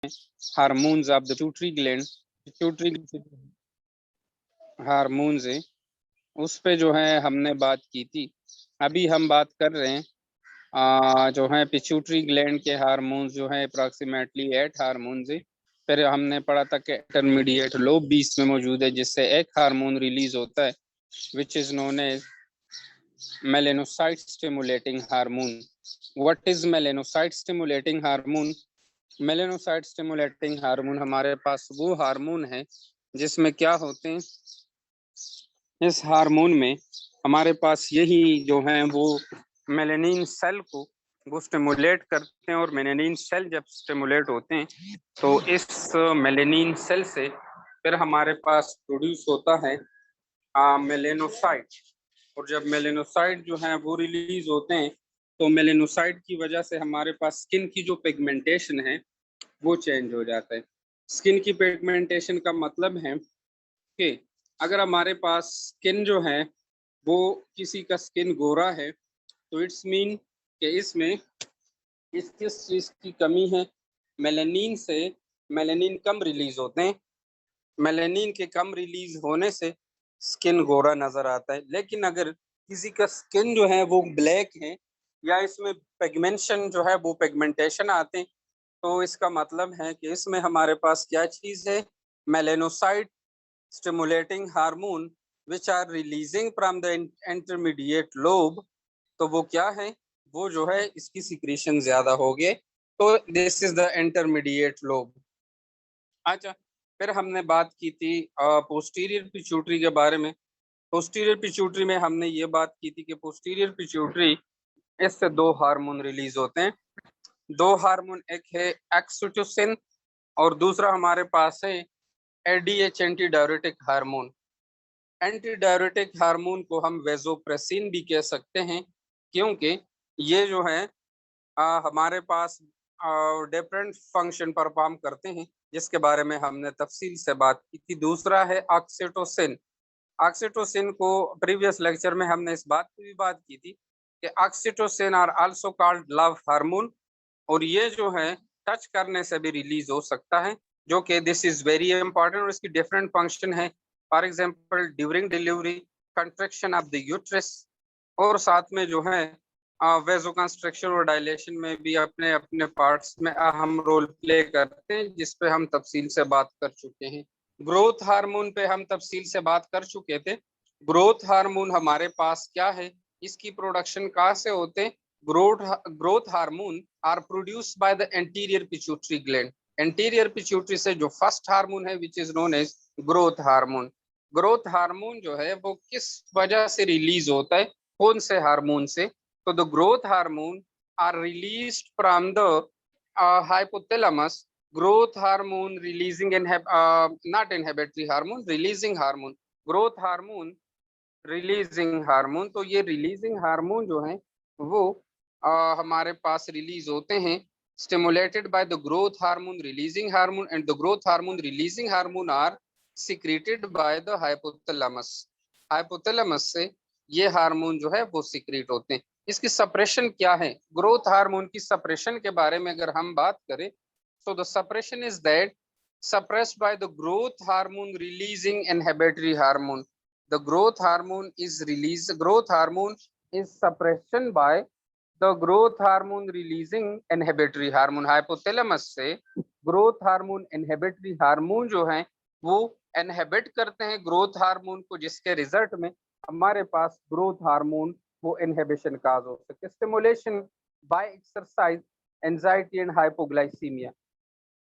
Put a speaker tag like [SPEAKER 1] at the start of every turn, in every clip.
[SPEAKER 1] Hormones of the pituitary gland, pituitary hormones है, उस पे जो है हमने बात की थी। अभी हम बात कर रहे हैं जो है पिट्यूटरी ग्लैंड के हार्मोन्स जो है अप्रॉक्सीमेटली 8 हार्मोन्स है। फिर हमने पढ़ा था कि इंटरमीडिएट लोब भी इसमें मौजूद है, जिससे एक हार्मोन रिलीज होता है which is known as melanocyte stimulating hormone. What is melanocyte stimulating hormone? Melanocyte stimulating hormone हमारे पास वो हार्मोन है जिसमें क्या होते हैं, इस हार्मोन में हमारे पास यही जो है वो मेलेनिन सेल को वो स्टिमुलेट करते हैं, और मेलेनिन सेल जब स्टिमुलेट होते हैं तो इस मेलेनिन सेल से फिर हमारे पास प्रोड्यूस होता है मेलेनोसाइट। और जब मेलेनोसाइट जो है वो रिलीज होते हैं तो मेलेनोसाइट की वजह से हमारे पास स्किन की जो पिगमेंटेशन है वो चेंज हो जाता है। स्किन की पिगमेंटेशन का मतलब है कि अगर हमारे पास स्किन जो है वो किसी का स्किन गोरा है तो इट्स मीन कि इसमें इस किस चीज की कमी है, मेलानिन से मेलानिन कम रिलीज होते हैं। मेलानिन के कम रिलीज होने से स्किन गोरा नजर आता है। लेकिन अगर किसी का स्किन जो है वो ब्लैक है या इसमें पिगमेंटेशन जो है वो पिगमेंटेशन आते हैं तो इसका मतलब है कि इसमें हमारे पास क्या चीज है, melanocyte stimulating hormone which are releasing from the intermediate lobe. तो वो क्या है, वो जो है इसकी सिक्रीशन ज्यादा हो गए, तो this is the intermediate lobe. अच्छा, फिर हमने बात की थी पोस्टीरियर पिट्यूटरी के बारे में। पोस्टीरियर पिट्यूटरी में हमने ये बात की थी कि पोस्टीरियर पिट्यूटरी इससे दो हार्मोन रिलीज होते हैं। दो हार्मोन, एक है एक्सोटोसिन और दूसरा हमारे पास है ADH anti diuretic hormone. Anti diuretic hormone को हम वेजोप्रेसिन भी कह सकते हैं, क्योंकि ये जो है हमारे पास डिफरेंट फंक्शन परफॉर्म करते हैं, जिसके बारे में हमने तफसील से बात की थी। दूसरा है ऑक्सीटोसिन। ऑक्सीटोसिन को प्रीवियस लेक्चर में हमने इस बात की भी बात की थी कि oxytocin are also called love hormone, और ये जो है टच करने से भी रिलीज हो सकता है, जो कि दिस इज वेरी इंपॉर्टेंट। और इसकी डिफरेंट फंक्शन है, for example during delivery, contraction of the uterus, और साथ में जो है वेजो कंस्ट्रक्शन और डायलेशन में भी अपने अपने पार्ट्स में अहम रोल प्ले करते हैं, जिस पे हम तफसील से बात कर चुके हैं। ग्रोथ हार्मोन पे हम तफसील से बात कर चुके थे। ग्रोथ हार्मोन हमारे पास क्या है, इसकी प्रोडक्शन कहाँ से होते हैं? Growth hormone are produced by the anterior pituitary gland. Anterior pituitary से जो फर्स्ट हार्मोन है which is known as growth hormone. Growth hormone जो है वो किस वजह से रिलीज होता है, कौन से हार्मोन से? तो the growth hormone are released from the hypothalamus. Growth hormone releasing not inhibitory hormone, releasing hormone. Growth hormone releasing hormone. तो ये रिलीजिंग हार्मोन जो है वो हमारे पास रिलीज होते हैं stimulated by the growth hormone releasing hormone, and the growth hormone releasing hormone are secreted by the hypothalamus. Hypothalamus से ये हार्मोन जो है वो सिक्रेट होते हैं। इसकी सप्रेशन क्या है? ग्रोथ हार्मोन की सप्रेशन के बारे में अगर हम बात करें तो the suppression is that suppressed by the growth hormone releasing inhibitory hormone. The growth hormone is released. Growth hormone is suppression by the growth hormone releasing inhibitory hormone. Hypothalamus से growth hormone inhibitory hormone जो है वो inhibit करते हैं growth hormone को, जिसके result में हमारे पास growth hormone वो inhibition काज हो सकते हैं। Stimulation by exercise, anxiety and hypoglycemia,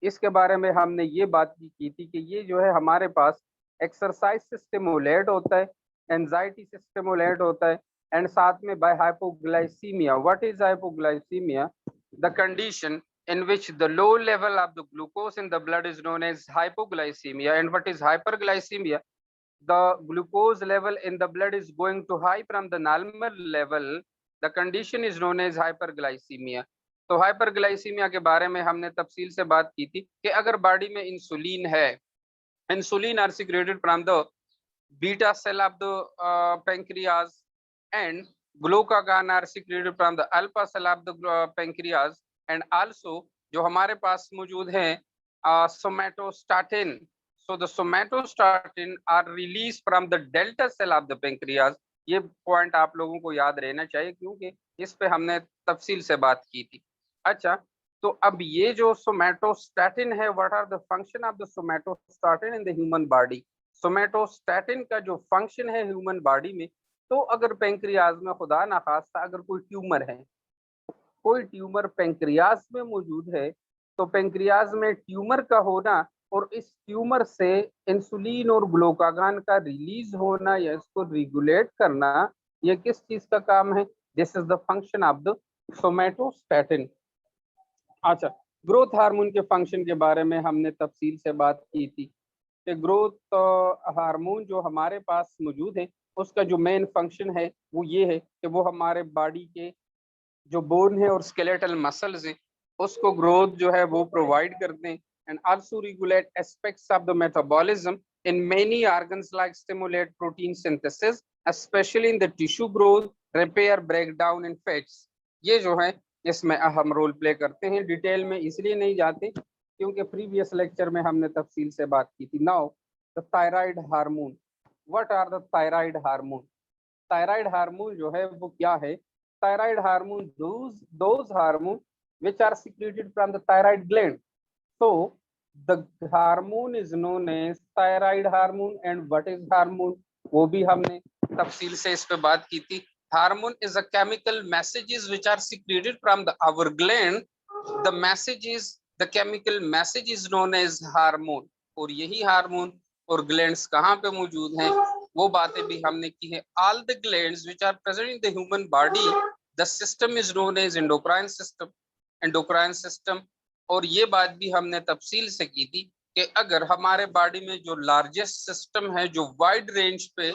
[SPEAKER 1] इसके बारे में हमने ये बात की थी कि ये जो है हमारे पास एक्सरसाइज से स्टिमुलेट होता है, एंजाइटी से स्टिमुलेट होता है, एंड साथ में by hypoglycaemia. What is hypoglycaemia? The condition in which the low level of the glucose in the blood is known as hypoglycemia. And what is hyperglycemia? The glucose level in the blood is going to high from the normal level. The condition is known as hyperglycemia. तो hyperglycaemia के बारे में हमने तफसील से बात की थी कि अगर बॉडी में इंसुलिन है, insulin are secreted from the beta cell of the pancreas, and glucagon are secreted from the alpha cell of the pancreas, and also जो हमारे पास मौजूद है somatostatin. So the somatostatin are released from the delta cell of the pancreas. ये point आप लोगों को याद रहना चाहिए क्योंकि इस पे हमने तफसील से बात की थी। अच्छा, तो अब ये जो सोमैटोस्टैटिन है, what are the function of the somatostatin in the human body? Somatostatin का जो फंक्शन है ह्यूमन बॉडी में, तो अगर पेंक्रियाज में खुदा ना खास्ता अगर कोई ट्यूमर है, कोई ट्यूमर पेंक्रियाज में मौजूद है, तो पेंक्रियाज में ट्यूमर का होना और इस ट्यूमर से इंसुलिन और ग्लूकागॉन का रिलीज होना या इसको रेगुलेट करना, ये किस चीज का काम है? This is the function of the somatostatin. अच्छा, ग्रोथ हार्मोन के फंक्शन के बारे में हमने तफसील से बात की थी कि ग्रोथ हार्मोन जो हमारे पास मौजूद है, उसका जो मेन फंक्शन है वो ये है कि वो हमारे बॉडी के जो बोन है और स्केलेटल मसल्स है उसको ग्रोथ जो है वो प्रोवाइड करते हैं, and also regulate aspects of the metabolism in many organs like stimulate protein synthesis specially in the tissue growth, repair, breakdown in fats. ये जो है इसमें अहम रोल प्ले करते हैं। डिटेल में इसलिए नहीं जाते क्योंकि प्रीवियस लेक्चर में हमने तफसील से बात की थी। Now the thyroid hormone, what are the thyroid hormone? Thyroid hormone जो है वो क्या है? Thyroid hormone, those hormones which are secreted from the thyroid gland. So the hormone is known as thyroid hormone. And what is hormone? वो भी हमने तफसील से इस पे बात की थी। Hormone is a chemical messages which are secreted from the our gland. The message is the chemical message is known as hormone. और यही हार्मोन और ग्लैंड्स कहाँ पे मौजूद हैं, वो बातें भी हमने की है। All the glands which are present in the human body, the system is known as endocrine system, endocrine system. और ये बात भी हमने तफसील से की थी कि अगर हमारे बॉडी में जो लार्जेस्ट सिस्टम है जो वाइड रेंज पे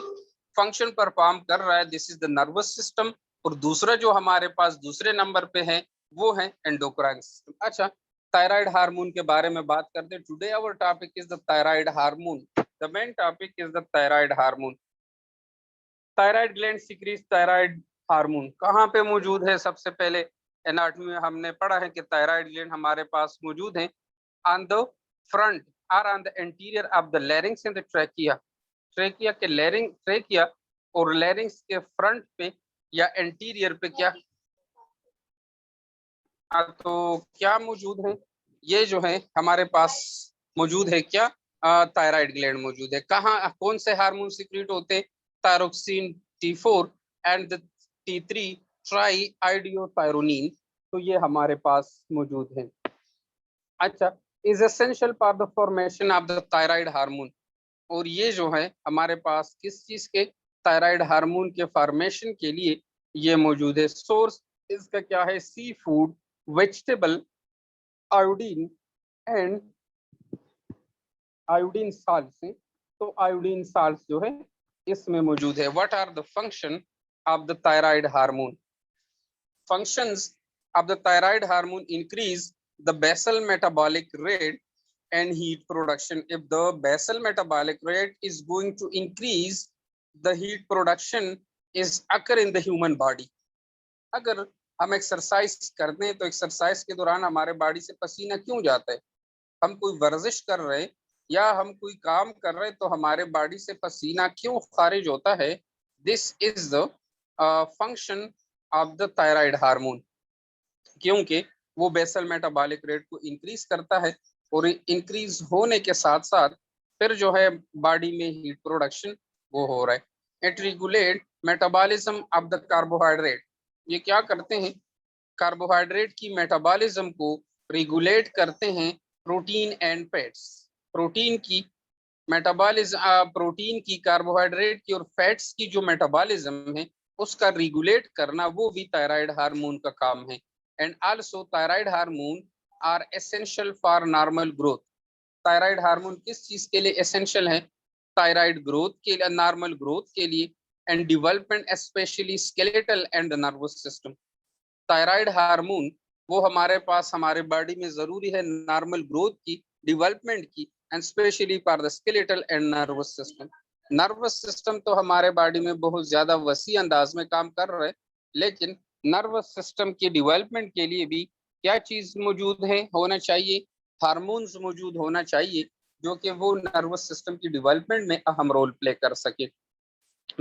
[SPEAKER 1] फंक्शन परफॉर्म कर रहा है, this is the nervous system. और दूसरा जो हमारे पास दूसरे नंबर पे है वो है एंडोक्राइन सिस्टम। अच्छा, थायराइड हार्मोन के बारे में बात करते हैं। Today our topic is the thyroid hormone. The main topic is the thyroid hormone. Thyroid gland secretes thyroid hormone कहाँ पे मौजूद है? सबसे पहले एनाटॉमी में हमने पढ़ा है कि थायराइड ग्लैंड हमारे पास मौजूद है ऑन द फ्रंट और on the interior of the larynx and the trachea. Trachea के लैरिंग, ट्रैकिया और लैरिंक्स के फ्रंट पे या इंटीरियर पे क्या तो क्या मौजूद है? ये जो है हमारे पास मौजूद है क्या? थायराइड ग्लैंड मौजूद है। कहाँ, कौन से हार्मोन सीक्रेट होते हैं? Thyroxine T4 and T3 triiodothyronine. तो ये हमारे पास मौजूद है। अच्छा, is essential for the formation of the thyroid hormone. और ये जो है हमारे पास किस चीज के? थायराइड हार्मोन के फॉर्मेशन के लिए ये मौजूद है। सोर्स इसका क्या है? Seafood, vegetable, iodine and iodine salt से। तो आयोडीन साल्ट जो है इसमें मौजूद है। What are the function of the thyroid hormone? Functions of the thyroid hormone increase the basal metabolic rate and heat production. If the basal metabolic rate is going to increase, the heat production is occur in the human body. अगर हम exercise करते हैं तो exercise के दौरान हमारे body से पसीना क्यों जाता है? हम कोई वर्जिश कर रहे हैं या हम कोई काम कर रहे हैं तो हमारे बॉडी से पसीना क्यों खारिज होता है? This is the function of the thyroid hormone, क्योंकि वो बेसल मेटाबॉलिक रेट को इंक्रीज करता है और इंक्रीज होने के साथ साथ फिर जो है बॉडी में हीट प्रोडक्शन वो हो रहा है। It regulate metabolism of the carbohydrate. ये क्या करते हैं? कार्बोहाइड्रेट की मेटाबॉलिज्म को रेगुलेट करते हैं प्रोटीन एंड फैट्स। प्रोटीन की मेटाबॉलिज्म, प्रोटीन की, कार्बोहाइड्रेट की और फैट्स की जो मेटाबॉलिज्म है उसका रेगुलेट करना वो भी थायराइड हार्मोन का काम है। And also thyroid hormone are essential for normal growth. Thyroid hormone किस चीज के लिए एसेंशियल है? थायराइड ग्रोथ के लिए, नॉर्मल ग्रोथ के लिए and development specially skeletal and nervous system. Thyroid hormone वो हमारे पास हमारे बॉडी में जरूरी है नॉर्मल ग्रोथ की, डेवलपमेंट की and specially for the skeletal and nervous system. Nervous system तो हमारे बॉडी में बहुत ज्यादा वसी अंदाज में काम कर रहा है, लेकिन नर्वस सिस्टम की डेवलपमेंट के लिए भी क्या चीज मौजूद है, होना चाहिए? हार्मोन्स मौजूद होना चाहिए जो कि वो नर्वस सिस्टम की डेवलपमेंट में अहम रोल प्ले कर सके।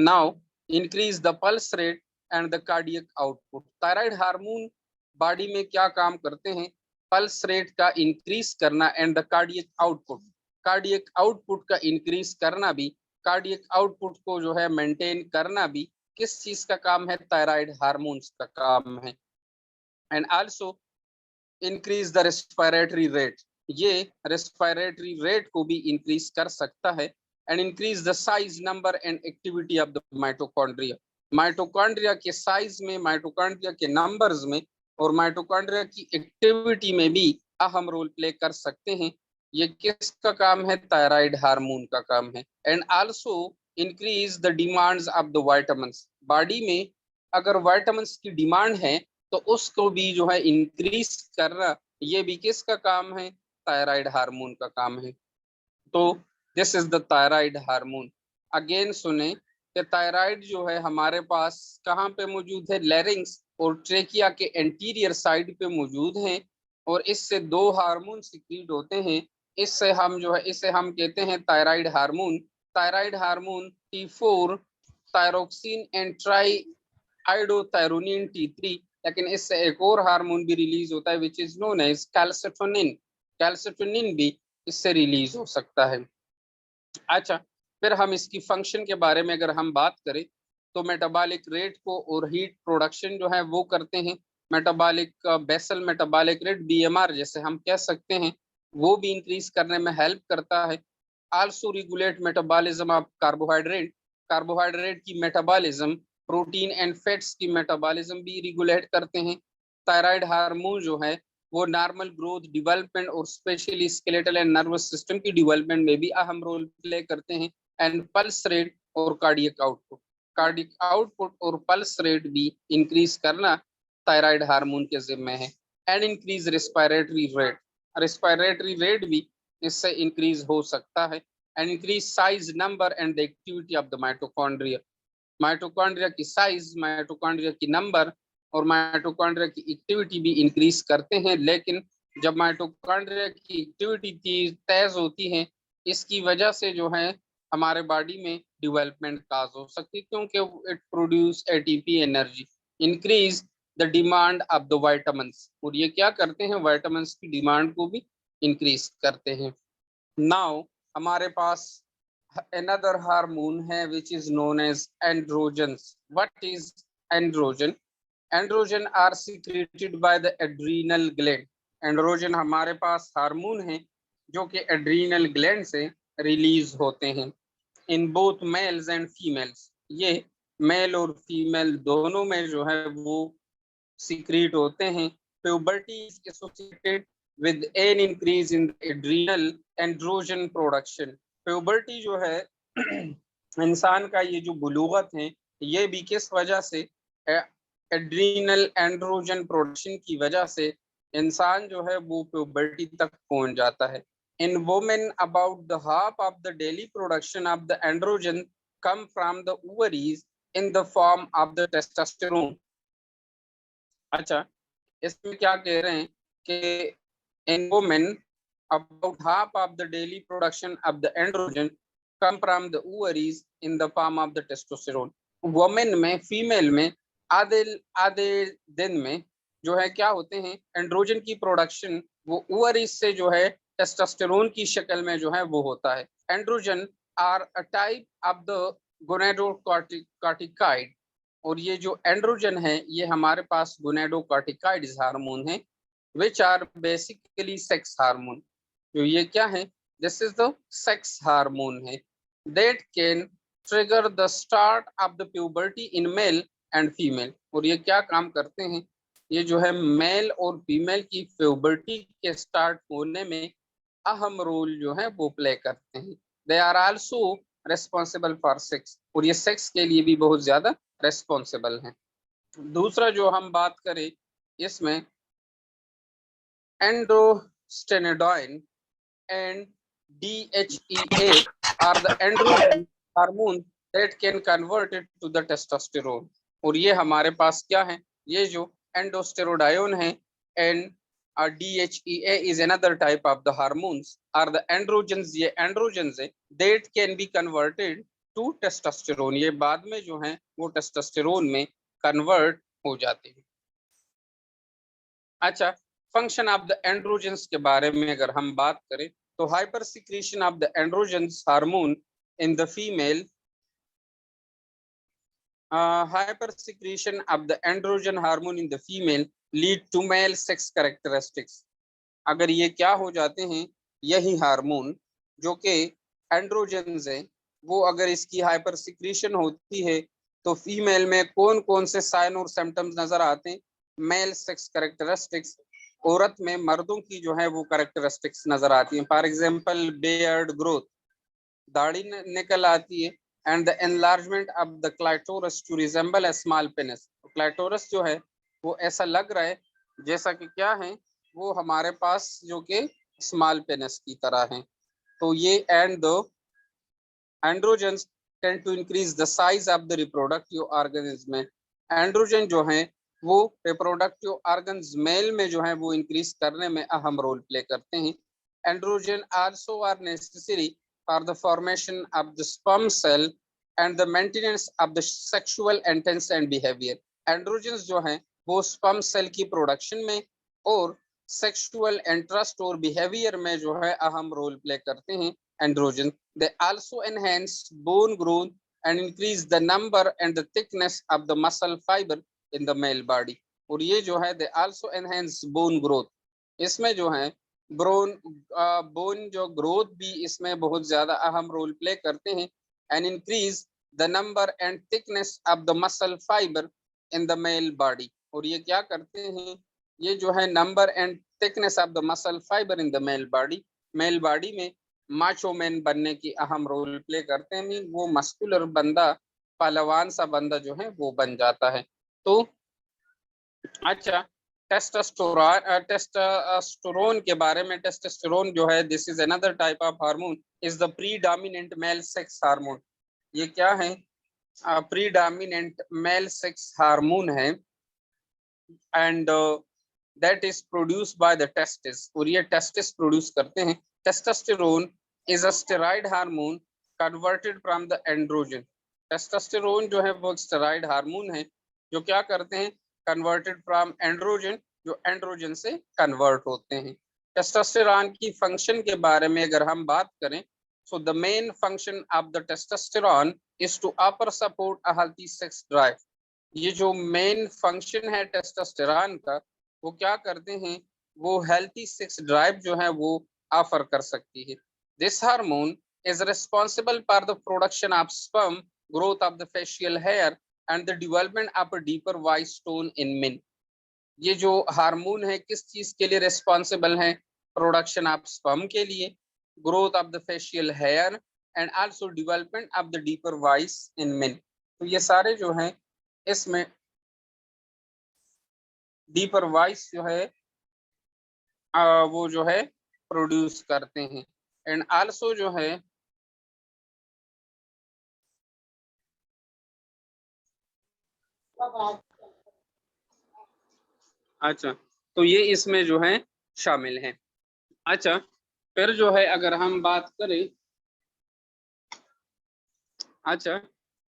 [SPEAKER 1] Now increase the pulse rate and the cardiac output. Thyroid hormone body में क्या काम करते हैं? पल्स रेट का इंक्रीज करना and the cardiac output, cardiac output का इंक्रीज करना भी, कार्डियक आउटपुट को जो है मेंटेन करना भी किस चीज का काम है? थायराइड हार्मोन्स का काम है। And also increase the respiratory rate, ये रेस्पिरेटरी रेट को भी इंक्रीज कर सकता है। And increase the size, number and activity of the mitochondria, mitochondria के साइज में, माइटोकॉन्ड्रिया के नंबर्स में और माइटोकॉन्ड्रिया की एक्टिविटी में भी अहम रोल प्ले कर सकते हैं। ये किसका काम है? थायराइड हार्मोन का काम है। And also increase the demands of the vitamins, body में अगर विटामिन्स की डिमांड है तो उसको भी जो है इंक्रीज करना, ये भी किसका काम है? थायराइड हार्मोन का काम है। तो this is the thyroid hormone. Again सुने कि थायराइड जो है हमारे पास कहाँ पे मौजूद है? लैरिंग्स और ट्रेकिया के एंटीरियर साइड पे मौजूद हैं और इससे दो हार्मोन सिक्रीट होते हैं। इससे हम जो है, इसे हम कहते हैं thyroid hormone. Thyroid hormone T4, thyroxine and try iodothyronine T3, लेकिन इससे एक और हार्मोन भी रिलीज होता है which is known as calcitonin. Calcitonin भी इससे रिलीज हो सकता है। अच्छा, फिर हम इसकी फंक्शन के बारे में अगर हम बात करें तो मेटाबॉलिक रेट को और हीट प्रोडक्शन जो है वो करते हैं। Metabolic basal metabolic rate BMR जैसे हम कह सकते हैं, वो भी इंक्रीज करने में हेल्प करता है। Also regulate metabolism of carbohydrate, carbohydrate की मेटाबॉलिज्म, प्रोटीन एंड फैट्स की मेटाबॉलिज्म भी रेगुलेट करते हैं। थायराइड हार्मोन जो है वो नॉर्मल ग्रोथ, डेवलपमेंट और specially skeletal and nervous system की डेवलपमेंट में भी अहम रोल प्ले करते हैं। एंड पल्स रेट और कार्डियक आउटपुट, कार्डियक आउटपुट और पल्स रेट भी इंक्रीज करना थायराइड हार्मोन के जिम्मे है। And increase respiratory rate, respiratory rate भी इससे इंक्रीज हो सकता है। And increase size, number and the activity of the mitochondria, mitochondria की साइज, माइटोकॉन्ड्रिया की नंबर और माइटोकॉन्ड्रिया की एक्टिविटी भी इंक्रीज करते हैं। लेकिन जब माइटोकॉन्ड्रिया की एक्टिविटी तेज होती है, इसकी वजह से जो है हमारे बॉडी में डेवलपमेंट काज हो सकती है, क्योंकि it produce ATP energy, increase the demand of the vitamins, और ये क्या करते हैं? विटामिन्स की डिमांड को भी इंक्रीज करते हैं। नाउ हमारे पास another hormone है which is known as androgens. What is androgen? Androgen are secreted by the adrenal gland. Androgen हमारे पास हार्मोन है जो कि एड्रीनल ग्लैंड से रिलीज होते हैं in both mails and females, ये मेल और फीमेल दोनों में जो है वो सीक्रेट होते हैं। Puberty is associated with an increase in adrenal androgen production. Puberty जो है इंसान का ये जो बुलूगत है, ये भी किस वजह से? एड्रीनल एंड्रोजन प्रोडक्शन की वजह से इंसान जो है वो प्यूबर्टी तक पहुंच जाता है। इन women about the half of the daily production of the androgen come from the ovaries in the form of the testosterone. अच्छा, इसमें क्या कह रहे हैं कि in women about half of the daily production of the androgen come from the ovaries in the form of the testosterone. women में, female में आधे आधे दिन में जो है क्या होते हैं? एंड्रोजन की प्रोडक्शन वो ओवरीज से जो है टेस्टोस्टेरोन की शक्ल में जो है वो होता है। Androgen are a type of the gonadocorticoid, और ये जो एंड्रोजन है ये हमारे पास गोनेडोकॉर्टिकाइड्स हार्मोन है which are basically sex hormone. जो ये क्या है? This is the sex hormone है that can trigger the start of the puberty in male and female. और ये क्या काम करते हैं? ये जो है मेल और फीमेल की प्यूबर्टी के स्टार्ट होने में अहम रोल जो है वो प्ले करते हैं। They are also responsible for sex, और ये सेक्स के लिए भी बहुत ज्यादा रेस्पॉन्सिबल हैं। दूसरा जो हम बात करें इसमें androstenedione and DHEA are the androgen hormones that can convert it to the testosterone. और ये हमारे पास क्या है? ये जो एंडोस्टेरोडायोन है and DHEA is another type of the hormones or the androgens. ये androgens है that can be converted to testosterone. ये बाद में जो है वो testosterone में convert हो जाते हैं। अच्छा, फंक्शन ऑफ द एंड्रोजेंस के बारे में अगर हम बात करें तो hyper secretion of the androgens hormone in the female, hyper secretion of the androgen hormone in the female lead to male sex characteristics. अगर ये क्या हो जाते हैं, यही हार्मोन जो कि एंड्रोजेंस है, वो अगर इसकी हाइपर सिक्रीशन होती है तो फीमेल में कौन कौन से साइन और सिम्टम्स नजर आते हैं? मेल सेक्स कैरेक्टरिस्टिक्स, औरत में मर्दों की जो है वो कैरेक्टरिस्टिक्स नजर आती हैं। फॉर एग्जांपल बियर्ड ग्रोथ, दाढ़ी निकल आती है, and the enlargement of the clitoris to resemble a small penis. Clitoris जो है वो ऐसा लग रहा है जैसा कि क्या है, वो हमारे पास जो कि स्मॉल पेनिस की तरह है। तो ये and the androgens tend to increase the size of the reproductive organs में। एंड्रोजन जो है वो रिप्रोडक्टिव ऑर्गन्स मेल में जो है वो इंक्रीज करने में अहम रोल प्ले करते हैं। Androgen also are necessary for the formation of the sperm cell and the maintenance of the sexual intense and behaviour. Androgens जो है वो स्पर्म सेल की प्रोडक्शन में और सेक्सुअल इंटरेस्ट और बिहेवियर में जो है अहम रोल प्ले करते हैं। Androgen they also enhance bone growth and increase the number and the thickness of the muscle fiber in the male body। और ये जो है they also enhance bone growth, इसमें जो है बोन जो ग्रोथ भी इसमें बहुत ज्यादा अहम रोल प्ले करते हैं। and increase the number and thickness of the muscle fiber in the male body। और ये क्या करते हैं, ये जो है number and thickness of the muscle fibre in the male body, male body में माचो मैन बनने की अहम रोल प्ले करते हैं। वो मस्कुलर बंदा, पहलवान सा बंदा जो है वो बन जाता है। तो अच्छा, टेस्टोस्टेरोन के बारे में, टेस्टोस्टेरोन जो है this is another type of hormone, is the predominant male sex hormone. ये क्या है? प्रीडोमिनेंट मेल सेक्स हार्मोन है and that is produce by the testis, और ये टेस्टिस प्रोड्यूस करते हैं। Testosterone is a steroid hormone converted from the androgen। Testosterone जो है वो स्टेरॉइड हार्मोन है जो क्या करते हैं, कन्वर्टेड फ्रॉम एंड्रोजन, जो एंड्रोजन से कन्वर्ट होते हैं। टेस्टोस्टेरोन की फंक्शन के बारे में अगर हम बात करें, so the main function of the testosterone is to upper support a healthy sex drive. ये जो मेन फंक्शन है टेस्टोस्टेरोन का, वो क्या करते हैं, वो हेल्थी सेक्स ड्राइव जो है वो ऑफर कर सकती है। This hormone is responsible for the production of sperm, growth of the facial hair and the development of a deeper white stone in men। ये जो हार्मोन है किस चीज के लिए रिस्पॉन्सिबल है? प्रोडक्शन ऑफ स्पर्म के लिए, growth of the facial hair and also development of the deeper voice in men. तो ये सारे जो हैं इसमें डीपर वॉइस जो है वो जो है प्रोड्यूस करते हैं। एंड आल्सो जो है अच्छा, तो ये इसमें जो है शामिल है। अच्छा, फिर जो है अगर हम बात करें, अच्छा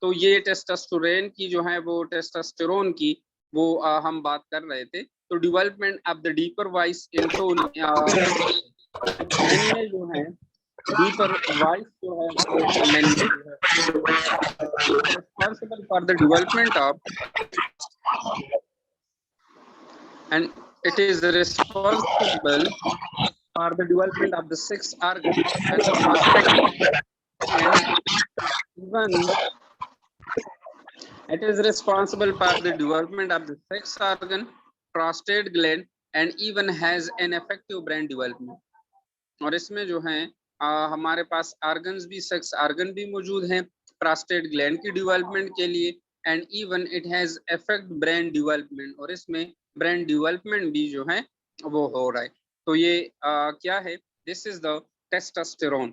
[SPEAKER 1] तो ये टेस्टोस्टेरोन की जो है वो टेस्टोस्टेरोन की वो हम बात कर रहे थे। तो development of the deeper voice in tone में जो है डीपर वॉइस जो है responsible for the development of and it is responsible for the development of the sex organ and the prostate, and even it is responsible for the development of the sex organ, prostate gland, and even has an effective brain development। और इसमें जो है हमारे पास organs भी, sex organ भी मौजूद हैं prostate gland की डेवलपमेंट के लिए, and even it has effect brain development, और इसमें ब्रेन डेवलपमेंट भी जो है वो हो रहा है। तो ये क्या है? This is the testosterone.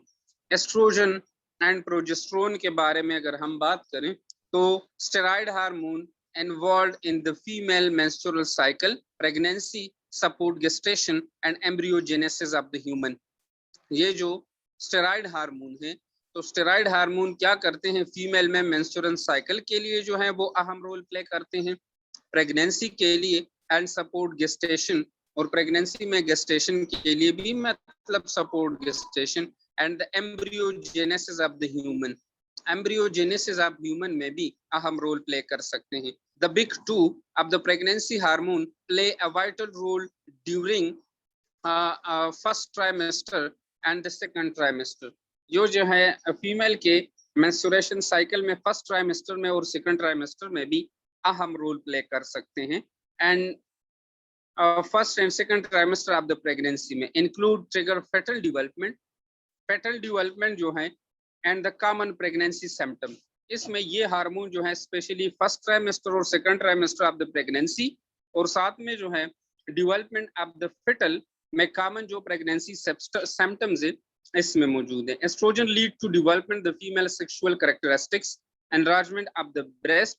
[SPEAKER 1] Estrogen and progesterone के बारे में अगर हम बात करें तो steroid hormone involve in the female menstrual cycle, pregnancy support gestation and embryogenesis of the human। ये जो स्टेरॉइड हार्मोन है, तो स्टेरॉइड हार्मोन क्या करते हैं, फीमेल में मेंस्ट्रुअल साइकिल के लिए जो है वो अहम रोल प्ले करते हैं, प्रेगनेंसी के लिए एंड सपोर्ट गेस्टेशन, और प्रेगनेंसी में गेस्टेशन के लिए भी मतलब support gestation and the embryogenesis of the human. Embryogenesis of human में भी अहम रोल प्ले कर सकते हैं। The big two of the pregnancy hormone play a vital role during first trimester and the second trimester. जो है female के menstruation cycle में फर्स्ट ट्राइमेस्टर में और सेकंड ट्राइमेस्टर में भी अहम रोल प्ले कर सकते हैं। And first and second trimester of the pregnancy में इंक्लूड ट्रिगर फेटल डेवलपमेंट जो है and the common pregnancy symptom. इसमें ये हार्मोन जो है स्पेशली फर्स्ट ट्राइमेस्टर और second trimester of the pregnancy, और साथ में जो है डेवलपमेंट ऑफ द फेटल में कॉमन जो प्रेगनेंसी सिम्टम्स है इसमें मौजूद है। Estrogen lead to development the female sexual characteristics, enlargement of the breast,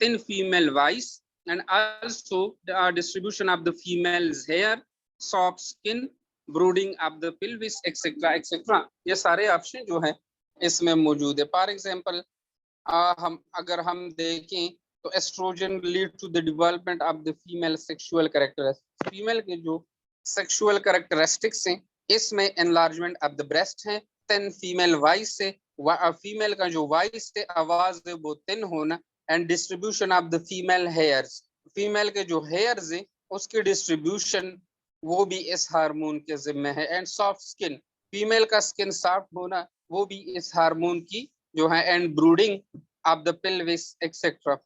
[SPEAKER 1] thin female voice, and also the distribution of the female's hair, soft skin, brooding of the pelvis, etc etc। ये सारे option जो है इसमें मौजूद है। For example अगर हम देखें तो estrogen lead to the development of the female sexual characteristics. Female के जो सेक्सुअल कैरेक्टरिस्टिक्स हैं इसमें एनलार्जमेंट ऑफ द ब्रेस्ट है, थिन फीमेल वॉइस से, फीमेल का जो वॉइस है आवाज है वो थिन होना, and distribution of the female hairs, female के जो हेयर्स है उसकी डिस्ट्रीब्यूशन वो भी इस हार्मोन के जिम्मे है। एंड सॉफ्ट स्किन, फीमेल का स्किन सॉफ्ट होना वो भी इस हार्मोन की जो है, and brooding of the pelvis etcetera,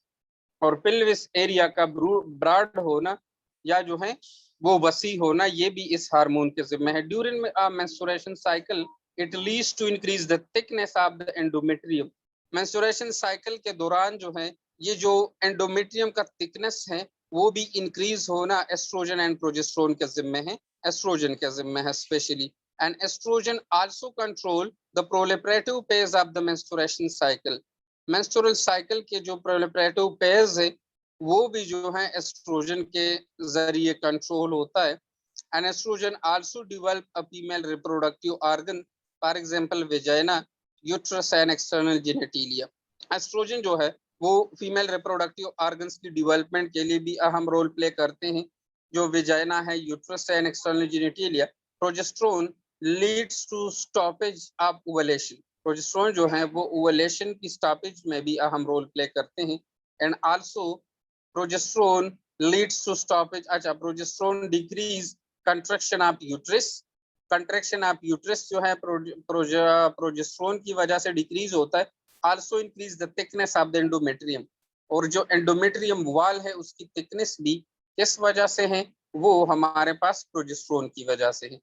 [SPEAKER 1] और पेल्विस एरिया का ब्रॉड होना या जो है वो वसी होना ये भी इस हार्मोन के जिम्मे है। During menstruation cycle it leads to increase the thickness of the endometrium. Menstruation cycle के दौरान जो है ये जो एंडोमेट्रियम का थिकनेस है वो भी इंक्रीज होना एस्ट्रोजन एंड प्रोजेस्टेरोन के जिम्मे है, एस्ट्रोजन के जिम्मे है specially. And estrogen also control the proliferative phase of the menstruation cycle. Menstrual cycle के जो प्रोलिफरेटिव फेज है वो भी जो है एस्ट्रोजन के जरिए कंट्रोल होता है। And estrogen also develop a female reproductive organ, for example vagina, uterus and external genitalia. Estrogen जो है वो फीमेल रिप्रोडक्टिव ऑर्गन्स की डेवलपमेंट के लिए भी अहम रोल प्ले करते हैं, जो वेजाइना है, uterus and external genitalia. Progesterone leads to stoppage of ovulation, progesterone जो है वो ओवुलेशन की स्टॉपेज में भी अहम रोल प्ले करते हैं। And also progesterone leads to stoppage, अच्छा progesterone decrease contraction of uterus, contraction of uterus जो है प्रोजेस्टेरोन की वजह से डिक्रीज होता है। Also increase the thickness of the endometrium, और जो एंडोमेट्रियम वॉल है उसकी थिकनेस भी किस वजह से है, वो हमारे पास प्रोजेस्टेरोन की वजह से है।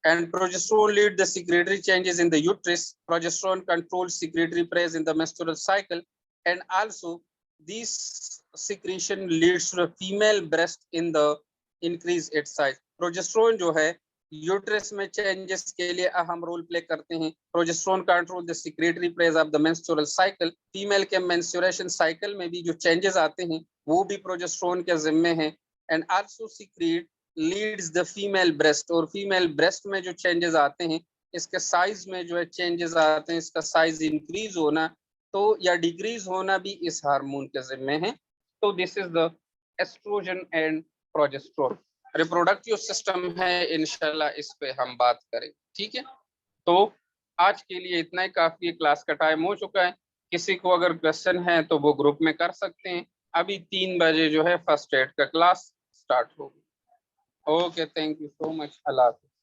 [SPEAKER 1] And progesterone lead the secretory changes in the uterus, progesterone controls secretory phase in the menstrual cycle, and also this secretion leads to the female breast in the increase its size। Progesterone जो है uterus में changes के लिए अहम role play करते हैं। Progesterone control the secretary phase of the menstrual cycle, female के menstruation cycle में भी जो चेंजेस आते हैं वो भी प्रोजेस्टेरोन के जिम्मे हैं। And also secret leads the female breast, और फीमेल ब्रेस्ट में जो चेंजेस आते हैं इसके साइज में जो है चेंजेस आते हैं, इसका साइज इंक्रीज होना तो या डिक्रीज होना भी इस हार्मोन के जिम्मे है। तो this is the estrogen and progesterone. Reproductive system है, इंशाल्लाह इस पे हम बात करें, ठीक है। तो आज के लिए इतना ही काफी, क्लास का टाइम हो चुका है। किसी को अगर क्वेश्चन है तो वो ग्रुप में कर सकते हैं। अभी 3 बजे जो है फर्स्ट एड का क्लास स्टार्ट होगी। Okay, thank you so much, अल्लाह हाफिज़।